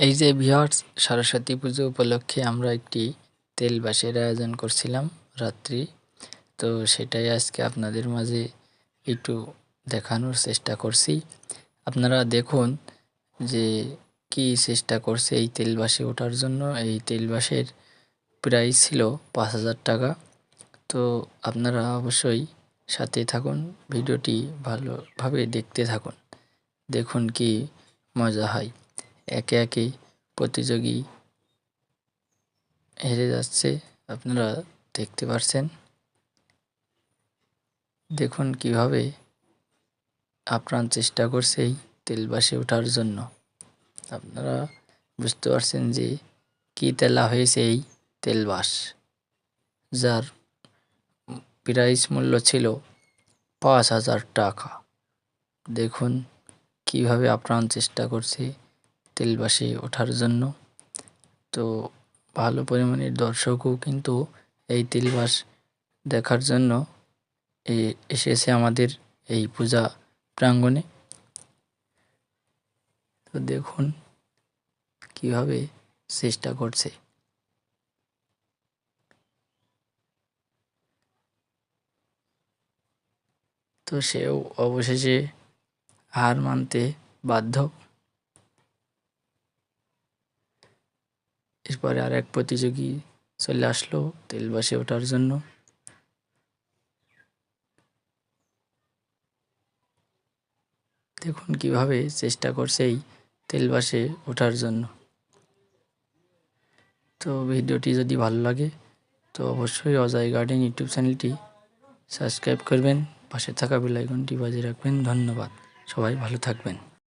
এই যে ভিউয়ার্স, সরস্বতী পুজো উপলক্ষে আমরা একটি তেল বাসের আয়োজন করছিলাম রাত্রি। তো সেটাই আজকে আপনাদের মাঝে একটু দেখানোর চেষ্টা করছি। আপনারা দেখুন যে কি চেষ্টা করছে এই তেল বাসে ওঠার জন্য। এই তেল বাসের প্রাইস ছিল ৫,০০০ টাকা। তো আপনারা অবশ্যই সাথে থাকুন, ভিডিওটি ভালোভাবে দেখতে থাকুন। দেখুন কি মজা হয়। একে একে প্রতিযোগী হেরে যাচ্ছে, আপনারা দেখতে পাচ্ছেন। দেখুন কিভাবে আপ্রাণ চেষ্টা করছে এই তেল বাসে ওঠার জন্য। আপনারা বুঝতে পারছেন যে কি তেলা হয়েছে এই তেল বাস, যার প্রাইস মূল্য ছিল ৫,০০০ টাকা। দেখুন কিভাবে আপ্রাণ চেষ্টা করছে তেল বাসে ওঠার জন্য। তো ভালো পরিমাণের দর্শকও কিন্তু এই তেল বাস দেখার জন্য এসেছে আমাদের এই পূজা প্রাঙ্গণে। তো দেখুন কিভাবে চেষ্টা করছে। তো সেও অবশেষে হার মানতে বাধ্য। এরপরে আর এক প্রতিযোগী চলে আসলো তেল বাসে ওঠার জন্য। দেখুন কিভাবে চেষ্টা করছে এই তেল বাসে ওঠার জন্য। তো ভিডিওটি যদি ভালো লাগে তো অবশ্যই অজয় গার্ডেন ইউটিউব চ্যানেলটি সাবস্ক্রাইব করবেন, পাশে থাকা বেল আইকনটি বাজিয়ে রাখবেন। ধন্যবাদ, সবাই ভালো থাকবেন।